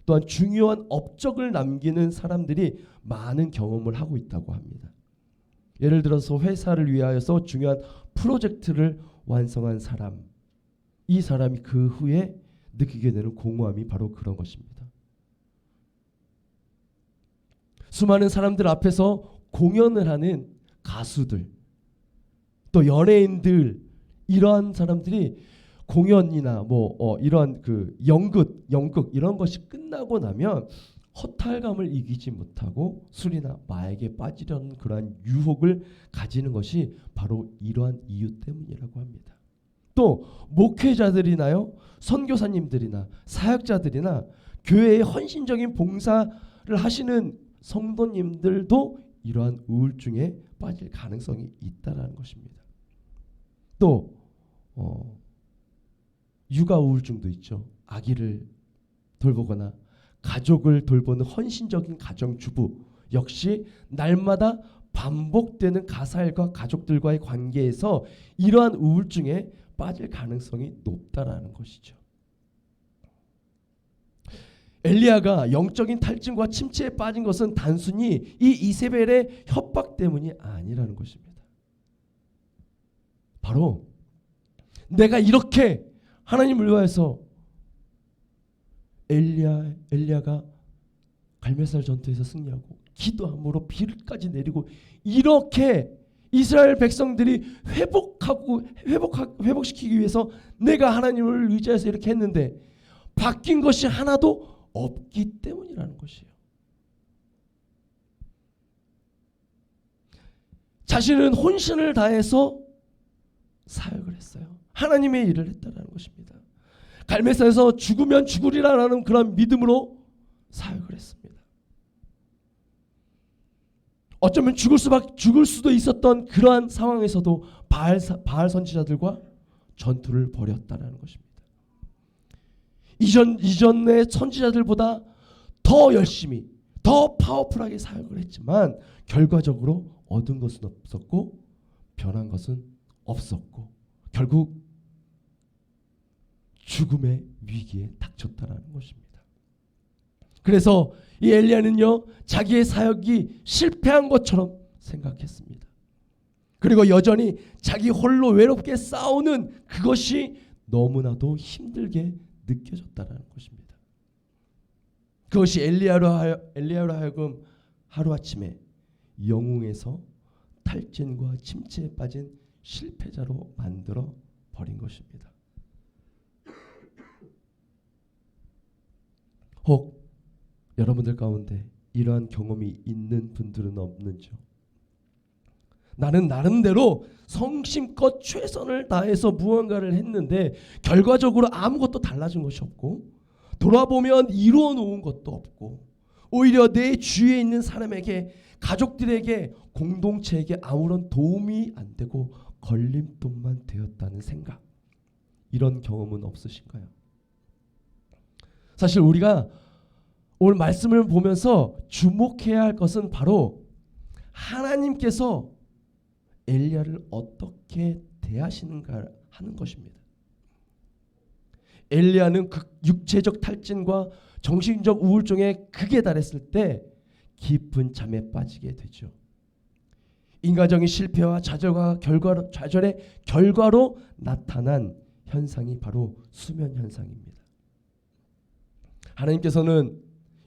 또한 중요한 업적을 남기는 사람들이 많은 경험을 하고 있다고 합니다. 예를 들어서 회사를 위하여서 중요한 프로젝트를 완성한 사람, 이 사람이 그 후에 느끼게 되는 공허함이 바로 그런 것입니다. 수많은 사람들 앞에서 공연을 하는 가수들, 또 연예인들, 이러한 사람들이 공연이나 이러한 그 연극 이런 것이 끝나고 나면 허탈감을 이기지 못하고 술이나 마약에 빠지려는 그러한 유혹을 가지는 것이 바로 이러한 이유 때문이라고 합니다. 또 목회자들이나요, 선교사님들이나 사역자들이나 교회의 헌신적인 봉사를 하시는 성도님들도 이러한 우울증에 빠질 가능성이 있다라는 것입니다. 또 육아 우울증도 있죠. 아기를 돌보거나 가족을 돌보는 헌신적인 가정주부 역시 날마다 반복되는 가사일과 가족들과의 관계에서 이러한 우울증에 빠질 가능성이 높다라는 것이죠. 엘리야가 영적인 탈진과 침체에 빠진 것은 단순히 이 이세벨의 협박 때문이 아니라는 것입니다. 바로 내가 이렇게 하나님을 위하여서 엘리야가 갈멜살 전투에서 승리하고 기도함으로 비를까지 내리고 이렇게 이스라엘 백성들이 회복시키기 위해서 내가 하나님을 의지해서 이렇게 했는데 바뀐 것이 하나도 없기 때문이라는 것이에요. 자신은 혼신을 다해서 사역을 했어요. 하나님의 일을 했다는 것입니다. 갈멜산에서 죽으면 죽으리라는 그런 믿음으로 사역을 했습니다. 어쩌면 죽을 수도 있었던 그러한 상황에서도 바알 선지자들과 전투를 벌였다는 것입니다. 이전의 선지자들보다 더 열심히, 더 파워풀하게 사역을 했지만 결과적으로 얻은 것은 없었고 변한 것은 없었고 결국 죽음의 위기에 닥쳤다라는 것입니다. 그래서 이 엘리야는요, 자기의 사역이 실패한 것처럼 생각했습니다. 그리고 여전히 자기 홀로 외롭게 싸우는 그것이 너무나도 힘들게 느껴졌다라는 것입니다. 그것이 엘리야로 하여금 하루아침에 영웅에서 탈진과 침체에 빠진 실패자로 만들어 버린 것입니다. 혹 여러분들 가운데 이러한 경험이 있는 분들은 없는지요? 나는 나름대로 성심껏 최선을 다해서 무언가를 했는데 결과적으로 아무것도 달라진 것이 없고 돌아보면 이루어 놓은 것도 없고 오히려 내 주위에 있는 사람에게, 가족들에게, 공동체에게 아무런 도움이 안 되고 걸림돌만 되었다는 생각, 이런 경험은 없으신가요? 사실 우리가 오늘 말씀을 보면서 주목해야 할 것은 바로 하나님께서 엘리야를 어떻게 대하시는가 하는 것입니다. 엘리야는 그 육체적 탈진과 정신적 우울증에 극에 달했을 때 깊은 잠에 빠지게 되죠. 인간적인 실패와 좌절의 결과로 나타난 현상이 바로 수면 현상입니다. 하나님께서는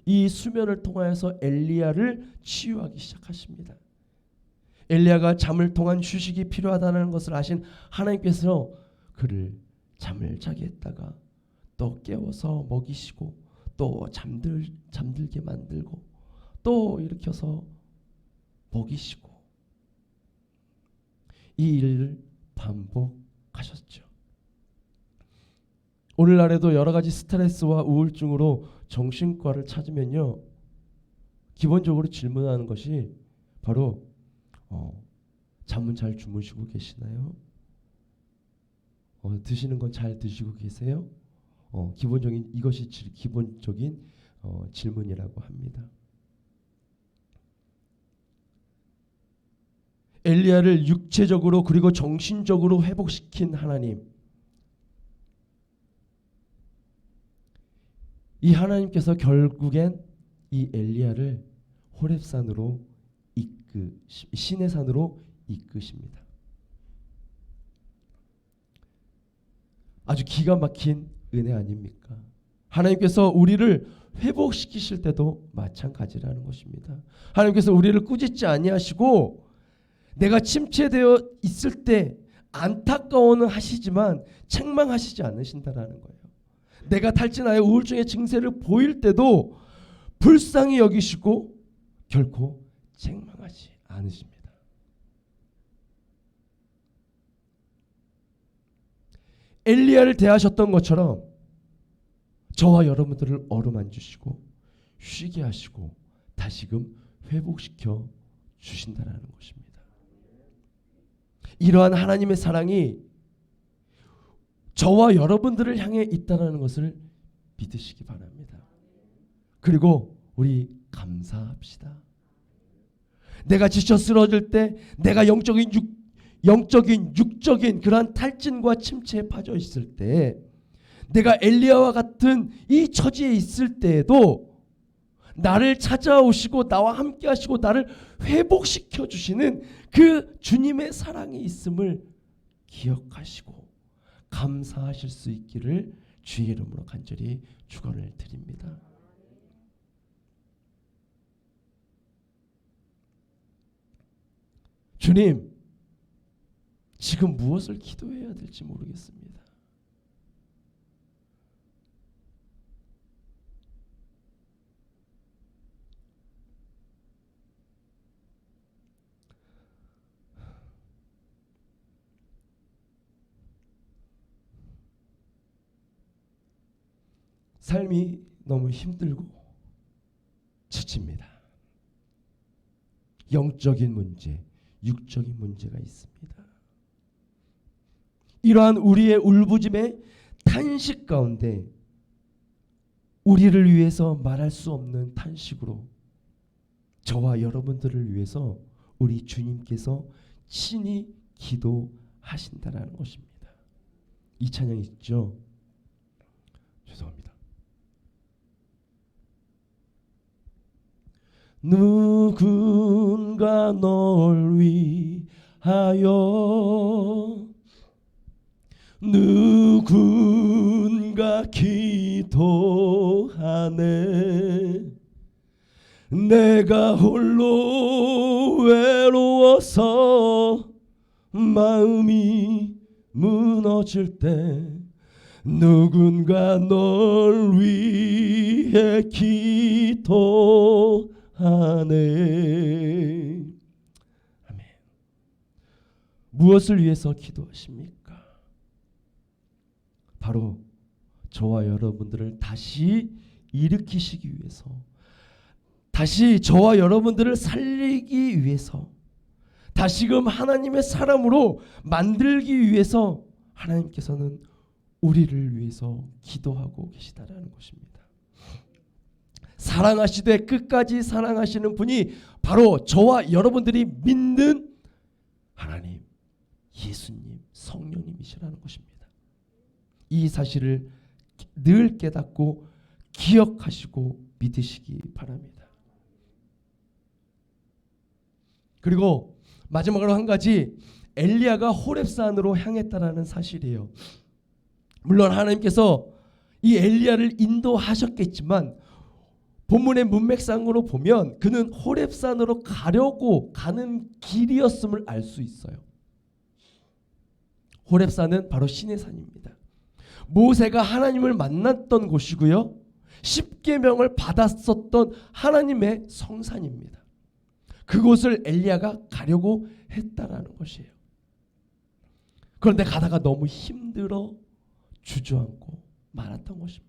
이 수면을 통하여서 엘리야를 치유하기 시작하십니다. 엘리야가 잠을 통한 휴식이 필요하다는 것을 아신 하나님께서 그를 잠을 자게 했다가 또 깨워서 먹이시고 또 잠들게 만들고 또 일으켜서 먹이시고 이 일을 반복하셨죠. 오늘날에도 여러 가지 스트레스와 우울증으로 정신과를 찾으면요, 기본적으로 질문하는 것이 바로 잠은 잘 주무시고 계시나요? 드시는 건 잘 드시고 계세요? 이것이 기본적인 질문이라고 합니다. 엘리야를 육체적으로 그리고 정신적으로 회복시킨 하나님, 이 하나님께서 결국엔 이 엘리야를 호렙산으로 시내산으로 이끄십니다. 아주 기가 막힌 은혜 아닙니까? 하나님께서 우리를 회복시키실 때도 마찬가지라는 것입니다. 하나님께서 우리를 꾸짖지 아니하시고 내가 침체되어 있을 때 안타까워는 하시지만 책망하시지 않으신다라는 거예요. 내가 탈진하여 우울증의 증세를 보일 때도 불쌍히 여기시고 결코 책망하지 않으십니다. 엘리야를 대하셨던 것처럼 저와 여러분들을 어루만지시고 쉬게 하시고 다시금 회복시켜 주신다는 것입니다. 이러한 하나님의 사랑이 저와 여러분들을 향해 있다는 것을 믿으시기 바랍니다. 그리고 우리 감사합시다. 내가 지쳐 쓰러질 때, 내가 영적인 육적인 그러한 탈진과 침체에 빠져 있을 때, 내가 엘리야와 같은 이 처지에 있을 때에도 나를 찾아오시고 나와 함께 하시고 나를 회복시켜 주시는 그 주님의 사랑이 있음을 기억하시고 감사하실 수 있기를 주의 이름으로 간절히 축원을 드립니다. 주님, 지금 무엇을 기도해야 될지 모르겠습니다. 삶이 너무 힘들고 지칩니다. 영적인 문제, 육적인 문제가 있습니다. 이러한 우리의 울부짖음의 탄식 가운데 우리를 위해서 말할 수 없는 탄식으로 저와 여러분들을 위해서 우리 주님께서 친히 기도하신다라는 것입니다. 이 찬양 있죠? 죄송합니다. 누군가 널 위하여 누군가 기도하네. 내가 홀로 외로워서 마음이 무너질 때 누군가 널 위해 기도하네. 아멘. 무엇을 위해서 기도하십니까? 바로 저와 여러분들을 다시 일으키시기 위해서, 다시 저와 여러분들을 살리기 위해서, 다시금 하나님의 사람으로 만들기 위해서 하나님께서는 우리를 위해서 기도하고 계시다라는 것입니다. 사랑하시되 끝까지 사랑하시는 분이 바로 저와 여러분들이 믿는 하나님, 예수님, 성령님이시라는 것입니다. 이 사실을 늘 깨닫고 기억하시고 믿으시기 바랍니다. 그리고 마지막으로 한 가지, 엘리야가 호렙산으로 향했다라는 사실이에요. 물론 하나님께서 이 엘리야를 인도하셨겠지만 본문의 문맥상으로 보면 그는 호렙산으로 가려고 가는 길이었음을 알 수 있어요. 호렙산은 바로 시내산입니다. 모세가 하나님을 만났던 곳이고요, 십계명을 받았었던 하나님의 성산입니다. 그곳을 엘리야가 가려고 했다라는 것이에요. 그런데 가다가 너무 힘들어 주저앉고 말았던 것입니다.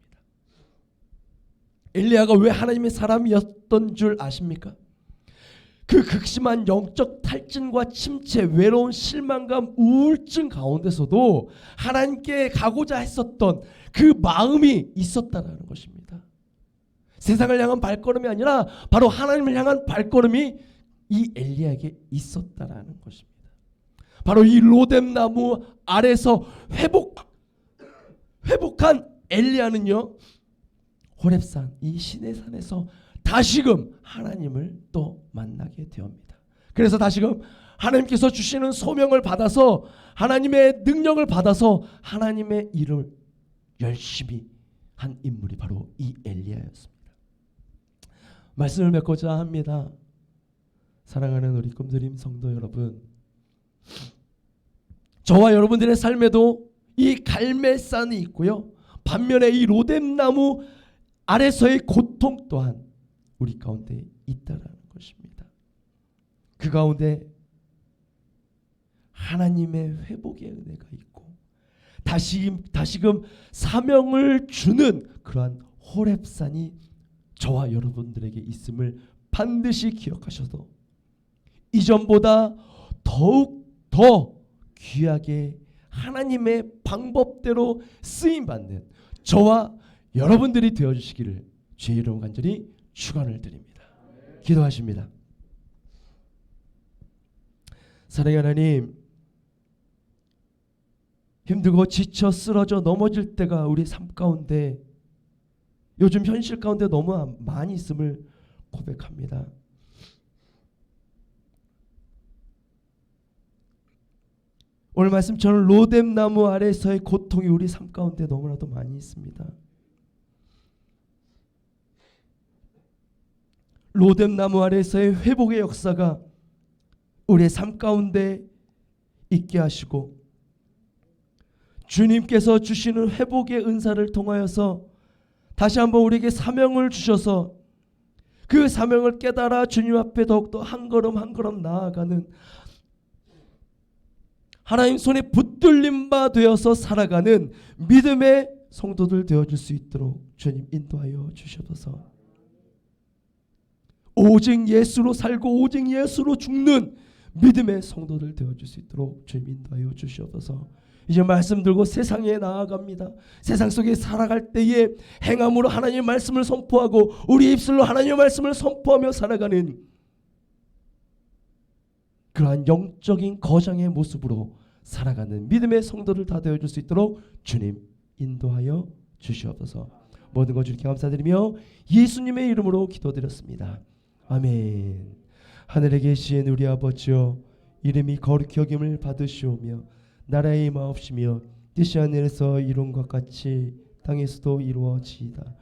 엘리야가 왜 하나님의 사람이었던 줄 아십니까? 그 극심한 영적 탈진과 침체, 외로운 실망감, 우울증 가운데서도 하나님께 가고자 했었던 그 마음이 있었다라는 것입니다. 세상을 향한 발걸음이 아니라 바로 하나님을 향한 발걸음이 이 엘리야에게 있었다라는 것입니다. 바로 이 로뎀 나무 아래서 회복한 엘리야는요, 호렙산 이 시내산에서 다시금 하나님을 또 만나게 되옵니다. 그래서 다시금 하나님께서 주시는 소명을 받아서 하나님의 능력을 받아서 하나님의 일을 열심히 한 인물이 바로 이 엘리야였습니다. 말씀을 맺고자 합니다. 사랑하는 우리 꿈드림 성도 여러분, 저와 여러분들의 삶에도 이 갈멜산이 있고요, 반면에 이 로뎀나무 아래서의 고통 또한 우리 가운데 있다라는 것입니다. 그 가운데 하나님의 회복의 은혜가 있고 다시금 사명을 주는 그러한 호렙산이 저와 여러분들에게 있음을 반드시 기억하셔서 이전보다 더욱 더 귀하게 하나님의 방법대로 쓰임받는 저와 여러분들이 되어주시기를 주의 이름 간절히 축원을 드립니다. 기도하십니다. 사랑의 하나님, 힘들고 지쳐 쓰러져 넘어질 때가 우리 삶 가운데, 요즘 현실 가운데 너무 많이 있음을 고백합니다. 오늘 말씀처럼 로뎀나무 아래서의 고통이 우리 삶 가운데 너무나도 많이 있습니다. 로뎀나무 아래서의 회복의 역사가 우리의 삶 가운데 있게 하시고, 주님께서 주시는 회복의 은사를 통하여서 다시 한번 우리에게 사명을 주셔서 그 사명을 깨달아 주님 앞에 더욱더 한 걸음 한 걸음 나아가는 하나님 손에 붙들림 바 되어서 살아가는 믿음의 성도들 되어줄 수 있도록 주님 인도하여 주시옵소서. 오직 예수로 살고 오직 예수로 죽는 믿음의 성도들 되어줄 수 있도록 주님 인도하여 주시옵소서. 이제 말씀 들고 세상에 나아갑니다. 세상 속에 살아갈 때에 행함으로 하나님의 말씀을 선포하고 우리 입술로 하나님의 말씀을 선포하며 살아가는 그러한 영적인 거장의 모습으로 살아가는 믿음의 성도들 다 되어줄 수 있도록 주님 인도하여 주시옵소서. 모든 것 주님께 감사드리며 예수님의 이름으로 기도드렸습니다. 아멘. 하늘에 계신 우리 아버지여, 이름이 거룩히 여김을 받으시오며 나라의 임하옵시며 뜻이 하늘에서 이룬 것 같이 땅에서도 이루어지이다.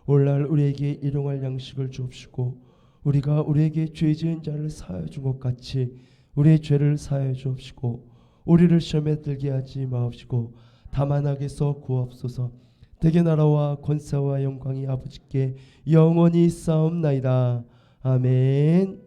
오늘날 우리에게 일용할 양식을 주옵시고 우리가 우리에게 죄 지은 자를 사하여 준 것 같이 우리의 죄를 사하여 주옵시고 우리를 시험에 들게 하지 마옵시고 다만 악에서 구하옵소서. 대개 나라와 권세와 영광이 아버지께 영원히 있사옵나이다. 아멘.